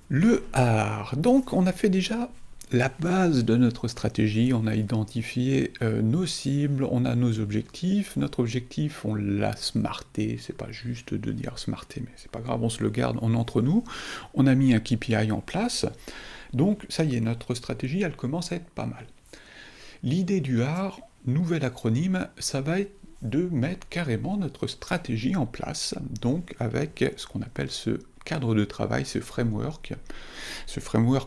Le art. Donc, on a fait déjà la base de notre stratégie, on a identifié nos cibles, on a nos objectifs. Notre objectif, on l'a smarté, c'est pas juste de dire smarté, mais c'est pas grave, on se le garde entre nous. On a mis un KPI en place, donc ça y est, notre stratégie, elle commence à être pas mal. L'idée du art, nouvel acronyme, ça va être de mettre carrément notre stratégie en place, donc avec ce qu'on appelle ce cadre de travail, ce framework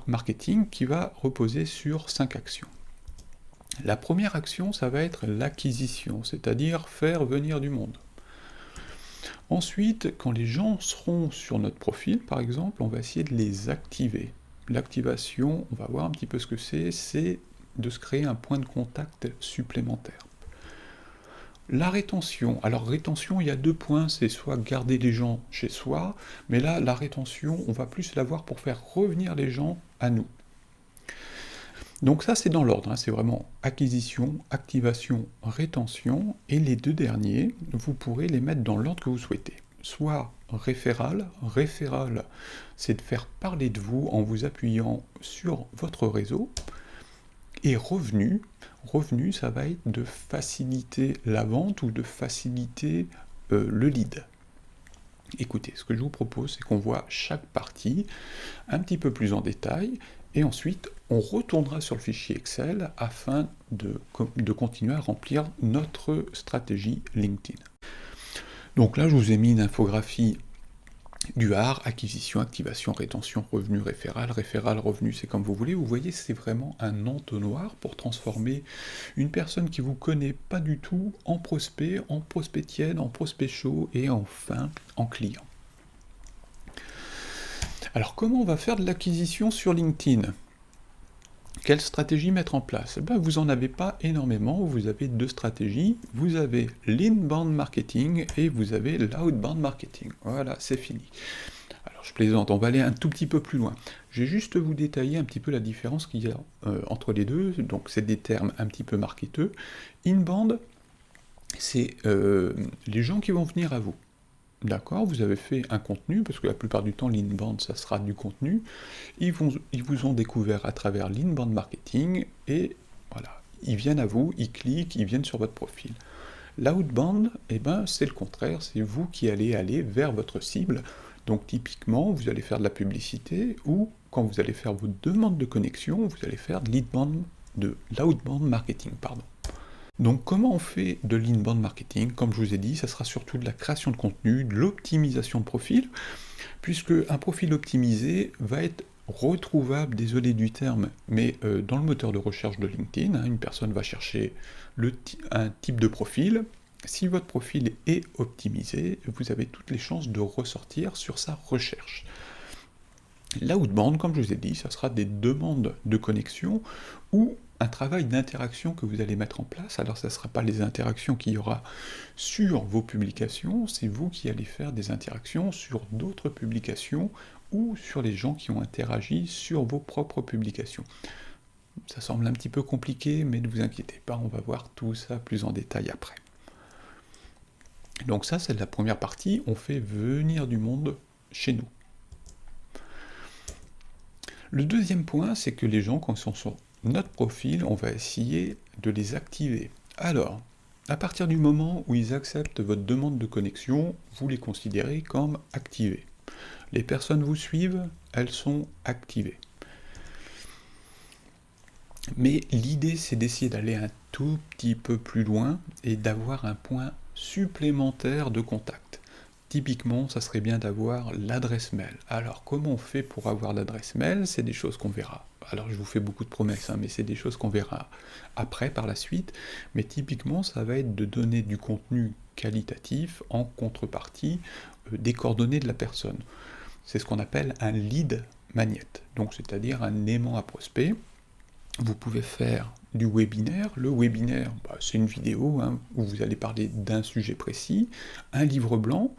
marketing qui va reposer sur 5 actions. La première action, ça va être l'acquisition, c'est-à-dire faire venir du monde. Ensuite, quand les gens seront sur notre profil, par exemple, on va essayer de les activer. L'activation, on va voir un petit peu ce que c'est de se créer un point de contact supplémentaire. La rétention. Alors rétention, il y a 2 points, c'est soit garder les gens chez soi, mais là, la rétention, on va plus l'avoir pour faire revenir les gens à nous. Donc ça, c'est dans l'ordre, hein, c'est vraiment acquisition, activation, rétention, et les 2 derniers, vous pourrez les mettre dans l'ordre que vous souhaitez. Soit référal, c'est de faire parler de vous en vous appuyant sur votre réseau, et revenu, ça va être de faciliter la vente ou de faciliter le lead. Écoutez, ce que je vous propose, c'est qu'on voit chaque partie un petit peu plus en détail, et ensuite on retournera sur le fichier Excel afin de continuer à remplir notre stratégie LinkedIn. Donc là, je vous ai mis une infographie du art, acquisition, activation, rétention, revenu, référal, revenu, c'est comme vous voulez. Vous voyez, c'est vraiment un entonnoir pour transformer une personne qui vous connaît pas du tout en prospect tiède, en prospect chaud et enfin en client. Alors comment on va faire de l'acquisition sur LinkedIn ? Quelle stratégie mettre en place ? Vous n'en avez pas énormément, vous avez 2 stratégies. Vous avez l'inbound marketing et vous avez l'outbound marketing. Voilà, c'est fini. Alors je plaisante, on va aller un tout petit peu plus loin. Je vais juste vous détailler un petit peu la différence qu'il y a entre les deux. Donc c'est des termes un petit peu marketeux. Inbound, c'est les gens qui vont venir à vous. D'accord, vous avez fait un contenu, parce que la plupart du temps, l'inbound, ça sera du contenu. Ils vous ont découvert à travers l'inbound marketing, et voilà, ils viennent à vous, ils cliquent, ils viennent sur votre profil. L'outbound, c'est le contraire, c'est vous qui allez aller vers votre cible. Donc typiquement, vous allez faire de la publicité, ou quand vous allez faire vos demandes de connexion, vous allez faire de l'outbound marketing, pardon. Donc comment on fait de l'inbound marketing ? Comme je vous ai dit, ça sera surtout de la création de contenu, de l'optimisation de profil, puisque un profil optimisé va être retrouvable, désolé du terme, mais dans le moteur de recherche de LinkedIn, hein, une personne va chercher un type de profil. Si votre profil est optimisé, vous avez toutes les chances de ressortir sur sa recherche. L'outbound, comme je vous ai dit, ça sera des demandes de connexion ou un travail d'interaction que vous allez mettre en place. Alors ça ne sera pas les interactions qu'il y aura sur vos publications, c'est vous qui allez faire des interactions sur d'autres publications ou sur les gens qui ont interagi sur vos propres publications. Ça semble un petit peu compliqué, mais ne vous inquiétez pas, on va voir tout ça plus en détail après. Donc ça, c'est la première partie, on fait venir du monde chez nous. Le deuxième point, c'est que les gens, quand ils sont sur notre profil, on va essayer de les activer. Alors, à partir du moment où ils acceptent votre demande de connexion, vous les considérez comme activés. Les personnes vous suivent, elles sont activées. Mais l'idée, c'est d'essayer d'aller un tout petit peu plus loin et d'avoir un point supplémentaire de contact. Typiquement, ça serait bien d'avoir l'adresse mail. Alors, comment on fait pour avoir l'adresse mail ? C'est des choses qu'on verra. Alors, je vous fais beaucoup de promesses, hein, mais c'est des choses qu'on verra après, par la suite. Mais typiquement, ça va être de donner du contenu qualitatif en contrepartie des coordonnées de la personne. C'est ce qu'on appelle un lead magnet. Donc, c'est-à-dire un aimant à prospect. Vous pouvez faire du webinaire. Le webinaire, c'est une vidéo hein, où vous allez parler d'un sujet précis. Un livre blanc,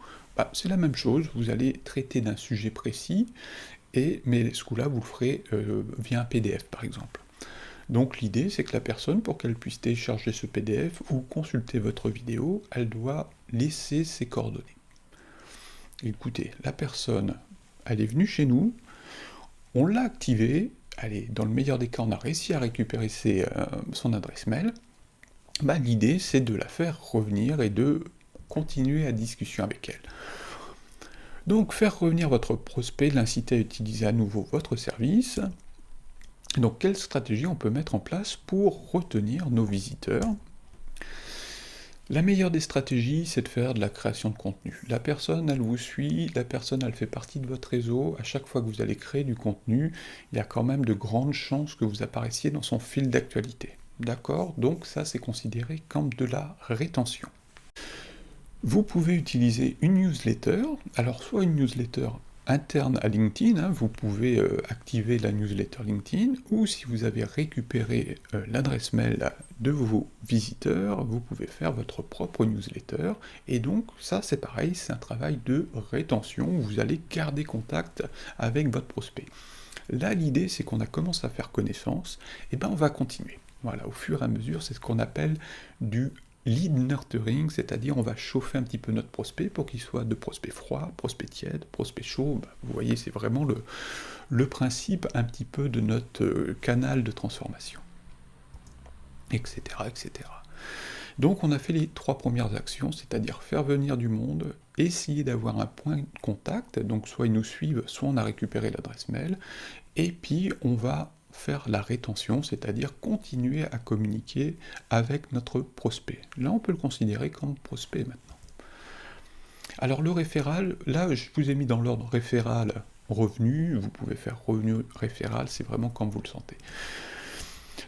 c'est la même chose, vous allez traiter d'un sujet précis, mais ce coup-là, vous le ferez via un PDF, par exemple. Donc l'idée, c'est que la personne, pour qu'elle puisse télécharger ce PDF ou consulter votre vidéo, elle doit laisser ses coordonnées. Écoutez, la personne, elle est venue chez nous, On l'a activé, allez, dans le meilleur des cas, on a réussi à récupérer son adresse mail. Bah, l'idée, c'est de la faire revenir et de continuer la discussion avec elle. Donc, faire revenir votre prospect, l'inciter à utiliser à nouveau votre service. Donc, quelle stratégie on peut mettre en place pour retenir nos visiteurs? La meilleure des stratégies, c'est de faire de la création de contenu. La personne, elle vous suit, la personne, elle fait partie de votre réseau. À chaque fois que vous allez créer du contenu, il y a quand même de grandes chances que vous apparaissiez dans son fil d'actualité. D'accord? Donc ça, c'est considéré comme de la rétention. Vous pouvez utiliser une newsletter. Alors, soit une newsletter interne à LinkedIn, vous pouvez activer la newsletter LinkedIn, ou si vous avez récupéré l'adresse mail de vos visiteurs, vous pouvez faire votre propre newsletter, et donc ça c'est pareil, c'est un travail de rétention, vous allez garder contact avec votre prospect. Là l'idée c'est qu'on a commencé à faire connaissance, et ben on va continuer. Voilà, au fur et à mesure, c'est ce qu'on appelle du lead nurturing, c'est-à-dire on va chauffer un petit peu notre prospect pour qu'il soit de prospect froid, prospect tiède, prospect chaud. Vous voyez, c'est vraiment le principe un petit peu de notre canal de transformation, etc., etc. Donc on a fait les 3 premières actions, c'est-à-dire faire venir du monde, essayer d'avoir un point de contact, donc soit ils nous suivent, soit on a récupéré l'adresse mail, et puis on va faire la rétention, c'est-à-dire continuer à communiquer avec notre prospect. Là, on peut le considérer comme prospect maintenant. Alors le référal, là, je vous ai mis dans l'ordre référal, revenu, vous pouvez faire revenu référal, c'est vraiment comme vous le sentez.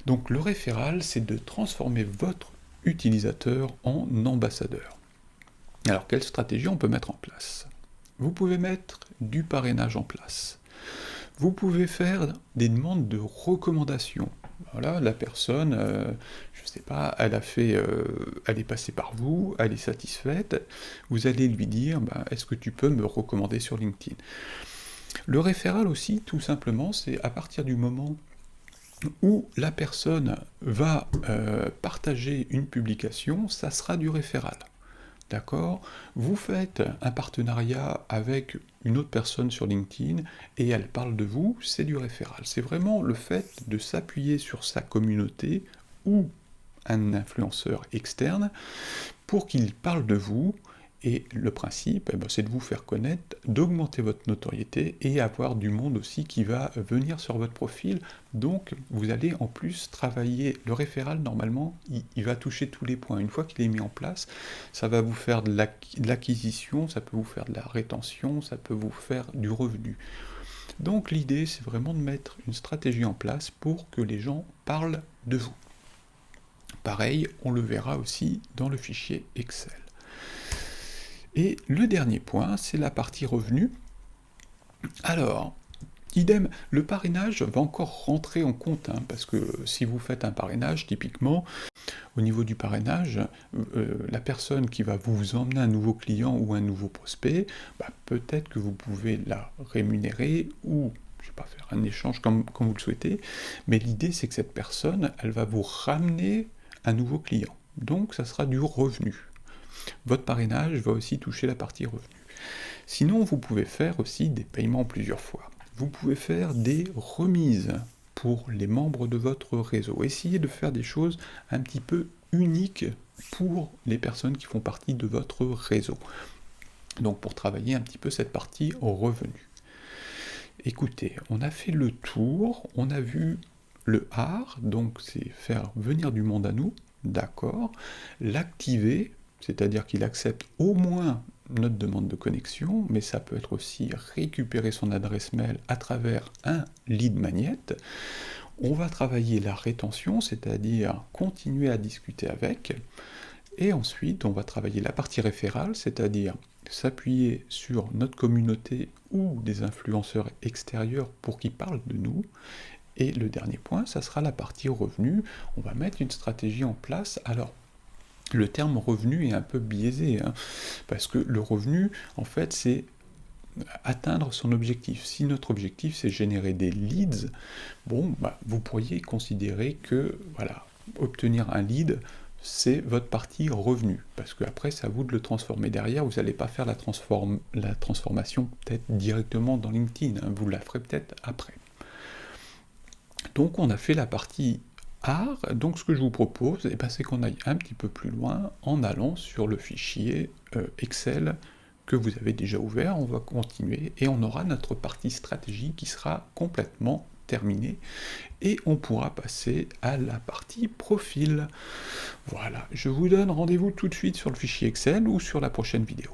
Donc le référal, c'est de transformer votre utilisateur en ambassadeur. Alors quelle stratégie on peut mettre en place? Vous pouvez mettre du parrainage en place. Vous pouvez faire des demandes de recommandations. Voilà, la personne, je ne sais pas, elle est passée par vous, elle est satisfaite, vous allez lui dire, est-ce que tu peux me recommander sur LinkedIn? Le référal aussi, tout simplement, c'est à partir du moment où la personne va partager une publication, ça sera du référal. D'accord? Vous faites un partenariat avec une autre personne sur LinkedIn et elle parle de vous, c'est du référal. C'est vraiment le fait de s'appuyer sur sa communauté ou un influenceur externe pour qu'il parle de vous. Et le principe, c'est de vous faire connaître, d'augmenter votre notoriété et avoir du monde aussi qui va venir sur votre profil. Donc, vous allez en plus travailler le référal, normalement, il va toucher tous les points. Une fois qu'il est mis en place, ça va vous faire de l'acquisition, ça peut vous faire de la rétention, ça peut vous faire du revenu. Donc, l'idée, c'est vraiment de mettre une stratégie en place pour que les gens parlent de vous. Pareil, on le verra aussi dans le fichier Excel. Et le dernier point, c'est la partie revenu. Alors, idem, le parrainage va encore rentrer en compte, parce que si vous faites un parrainage, typiquement, au niveau du parrainage, la personne qui va vous emmener un nouveau client ou un nouveau prospect, peut-être que vous pouvez la rémunérer ou, je ne sais pas, faire un échange comme vous le souhaitez, mais l'idée c'est que cette personne, elle va vous ramener un nouveau client. Donc ça sera du revenu. Votre parrainage va aussi toucher la partie revenu. Sinon, vous pouvez faire aussi des paiements plusieurs fois. Vous pouvez faire des remises pour les membres de votre réseau. Essayez de faire des choses un petit peu uniques pour les personnes qui font partie de votre réseau. Donc pour travailler un petit peu cette partie revenu. Écoutez, on a fait le tour, on a vu le art, donc c'est faire venir du monde à nous, d'accord, l'activer, c'est-à-dire qu'il accepte au moins notre demande de connexion, mais ça peut être aussi récupérer son adresse mail à travers un lead magnet. On va travailler la rétention, c'est-à-dire continuer à discuter avec, et ensuite on va travailler la partie référale, c'est-à-dire s'appuyer sur notre communauté ou des influenceurs extérieurs pour qu'ils parlent de nous. Et le dernier point, ça sera la partie revenu. On va mettre une stratégie en place. Alors, le terme revenu est un peu biaisé, parce que le revenu, en fait, c'est atteindre son objectif. Si notre objectif, c'est générer des leads, vous pourriez considérer que, voilà, obtenir un lead, c'est votre partie revenu, parce qu'après, c'est à vous de le transformer. Derrière, vous n'allez pas faire la transformation peut-être directement dans LinkedIn, vous la ferez peut-être après. Donc on a fait la partie art, donc ce que je vous propose, c'est qu'on aille un petit peu plus loin en allant sur le fichier Excel que vous avez déjà ouvert. On va continuer et on aura notre partie stratégie qui sera complètement terminée et on pourra passer à la partie profil. Voilà, je vous donne rendez-vous tout de suite sur le fichier Excel ou sur la prochaine vidéo.